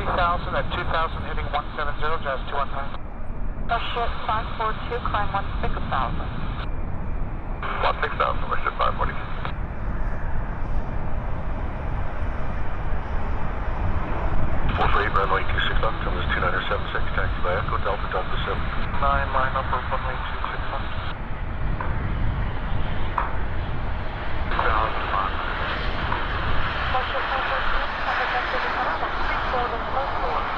3000 at 2000 heading 170, Jazz 215. Westjet 542, climb 16,000. 16,000, Westjet 542. Runway 26 up, terminus 2976, taxi by Echo Delta Delta 7. 9, line up for runway 26 up. Westjet 542, contact vector to come up, 3744.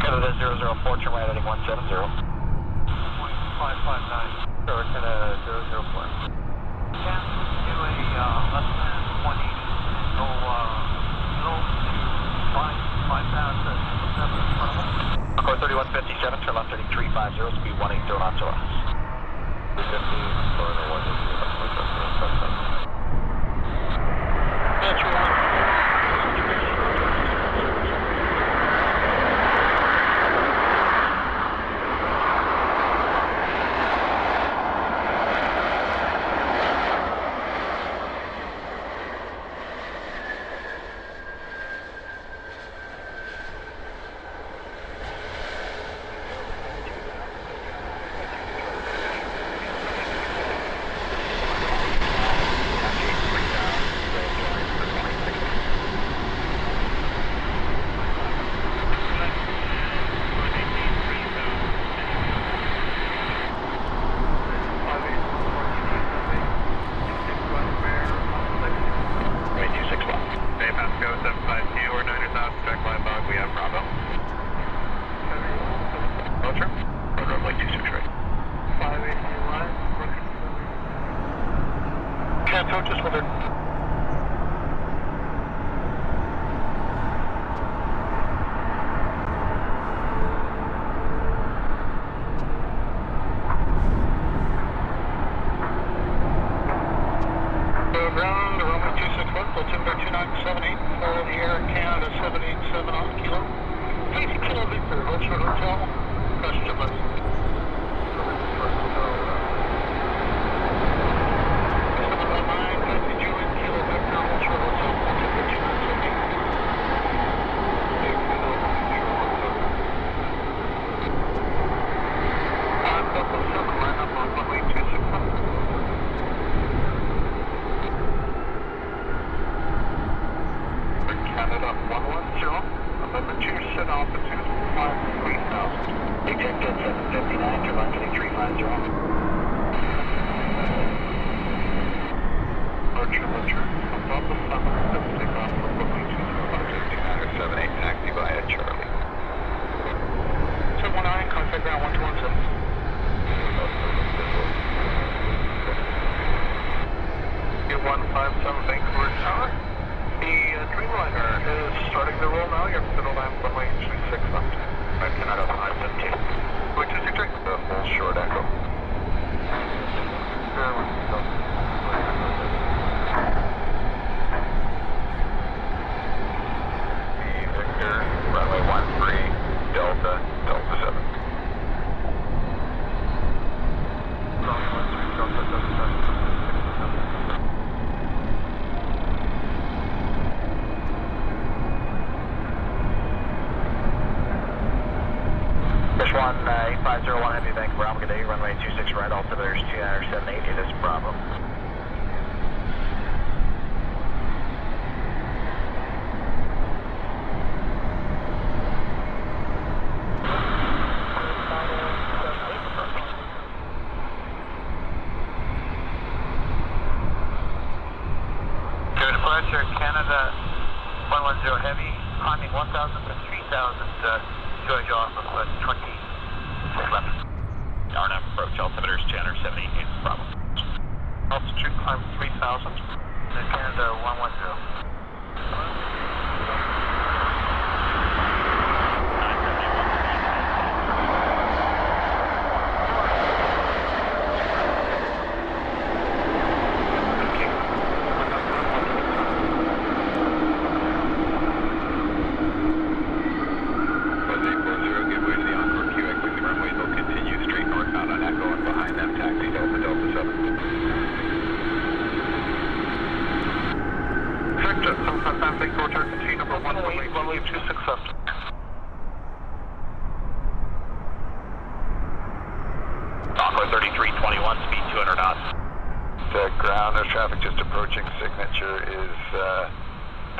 Canada 004, turn right heading 170. 559. Sure, can 004. Can do a less than 20 and go low to 5,000. Encore 3157, turn left 3350, speed 180 knots or less. 350, turn 180. Just with her. Ground, runway 261, altimeter 2978, follow the air, Canada 787 on kilo. 80 Kilo Victor, Vulture Hotel, question list. Vancouver Tower. The Dreamliner is starting to roll now. You're middle line runway 26 left. Right, Canada 515. Which is your trick? The full short echo. Victor, runway 13, Delta 7. Runway 13, Delta 7. Fish 8501 Heavy Vancouver, Alpha Day, runway 26 right, altimeter 2978, it is Bravo. Clear departure, Canada 110 Heavy, climbing 1,000 to 3,000. George off of 26 left. RNM approach, altimeter is 278, Bravo. Altitude climb 3,000, and Canada 110. Runway 26 left. Encore 3321, speed 200 knots. The ground, there's traffic just approaching. Signature is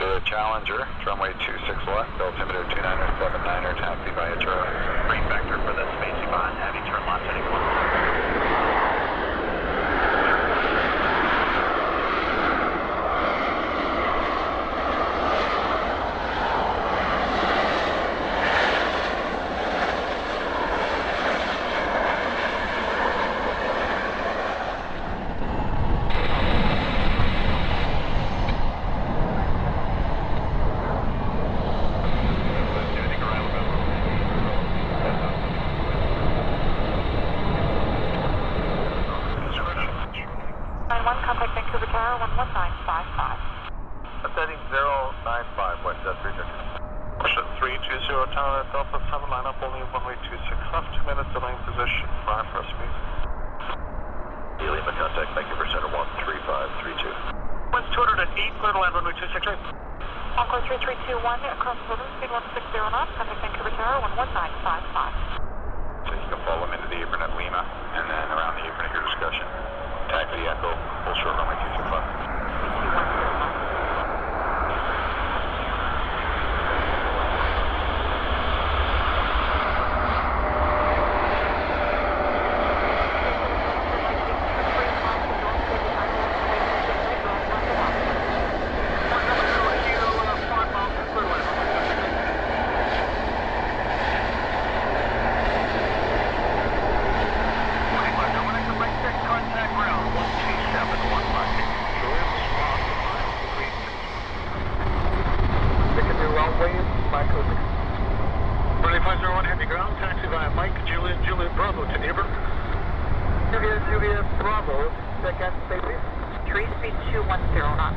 the Challenger, runway 26 left, altimeter 2979, taxi via Charlie. Green vector for the spacey bond, heavy turn left heading 1. Tower, Delta 7, line up only runway 26 left, 2 minutes delay in position, fire for speed. Lima contact, thank you for center 13532. West 208, clear to land runway 26 right. Encore 3321, across the river, speed 160 knots, contact Vancouver Tower, 11955. So you can follow them into the apron at Lima, and then around the apron at your discussion. Taxi Echo, full short runway 265. Juliet Bravo, second, stay please. 3 speed 210 knots.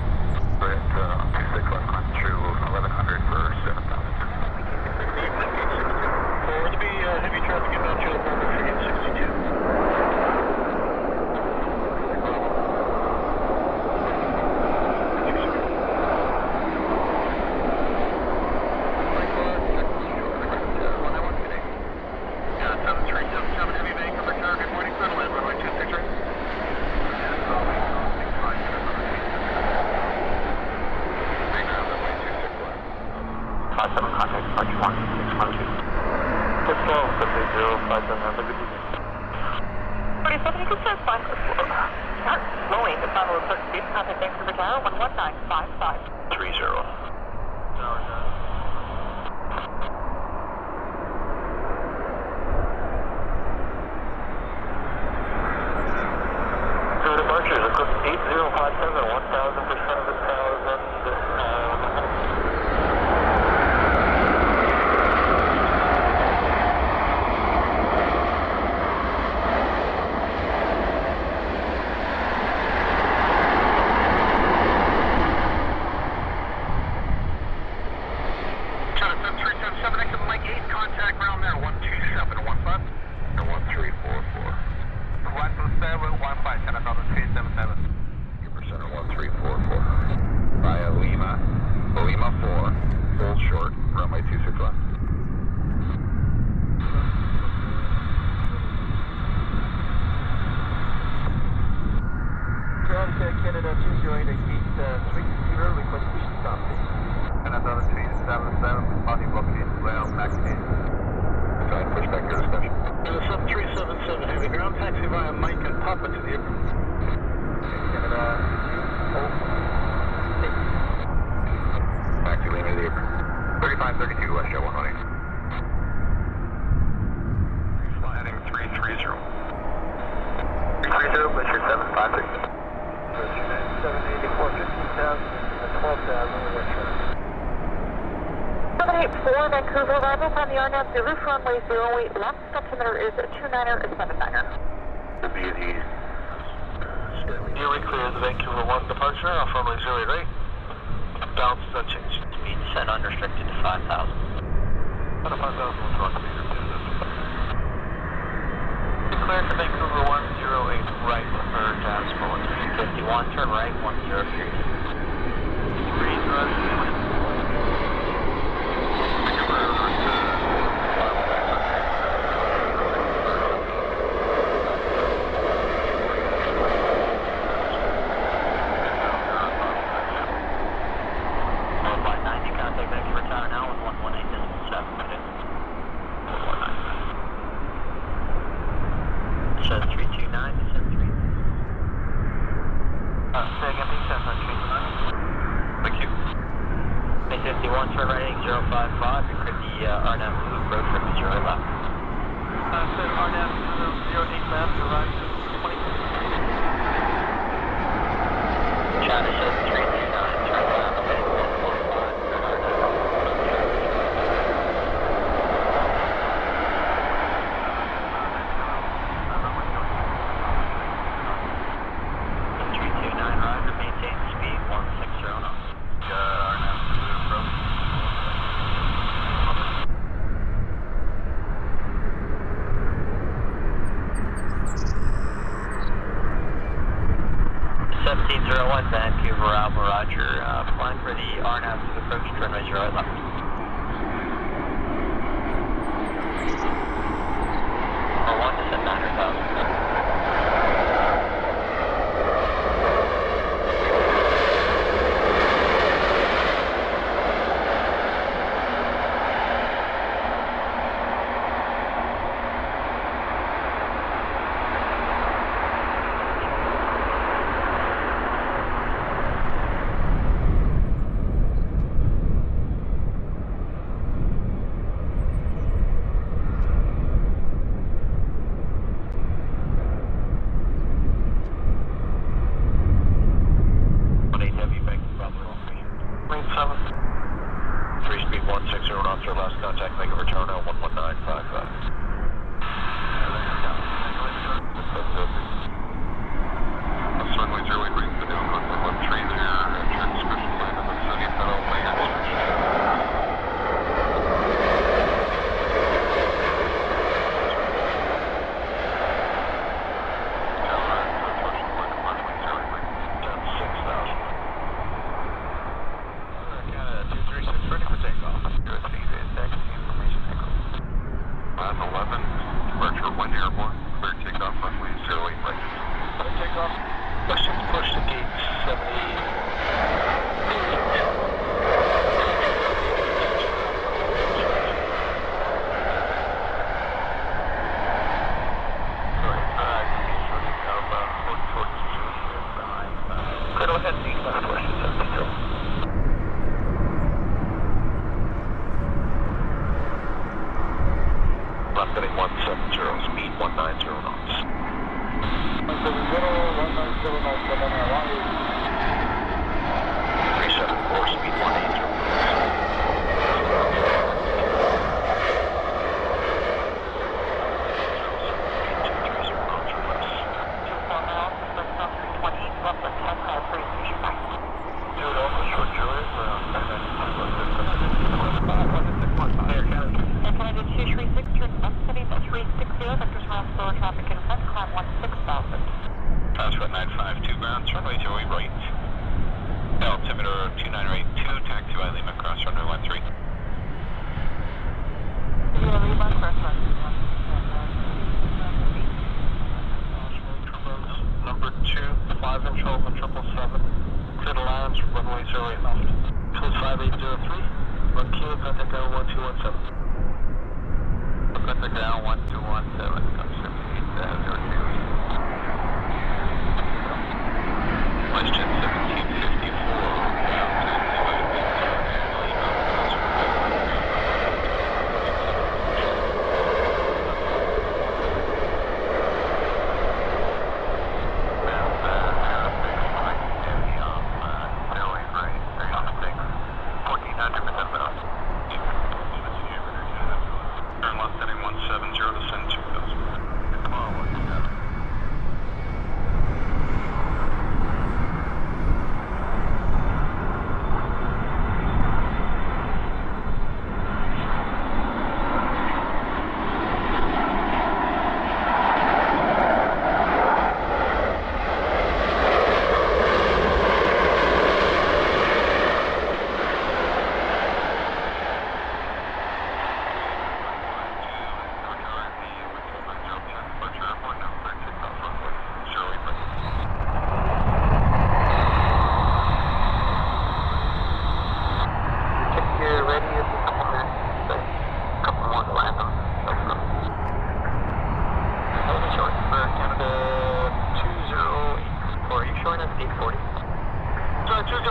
We're at 26 left, climb through 1100 for 7,000. Forward to be heavy traffic inbound Juliet Bravo, 362. Boeing, the final report speed, contact Vancouver Tower, 11955. 30. Departures, Eclipse 8057, 1000 for 7,000. Canada 208 sweet receiver, request push stop. Canada 377, body blockade, ground, maximum. Side, push back your discussion. 7377, heavy ground, taxi via Mike and Papa to the airport. Canada, taxi Lima to the airport. 3532, West Jet 118. Heading 330. 330, West Jet 756. 784, 15,000, 12,000, West Jet. 784 Vancouver, arrival on the RNAV Zulu, runway 08 left, altimeter is 29er and 79er. The beauty. Nearly clear the Vancouver 1 departure, off runway 08 right. Balance unchanged. Speed set unrestricted to 5,000. About 5,000 was wrong. Clear to Vancouver 108 right for Jasper 1351, turn right 103. Breeze run. Turn right 055, encrypt the RNAV road trip to 0 left. Said RNAV 08 left, arrive to 20. China says 329, turn left, heading 145, turn RNAV. 329, roger, maintain speed 160 knots. RNAV approach. Bravo, roger. Flying for the RNAV to approach runway 08 left. Or 1 to 900,000.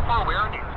Far, we are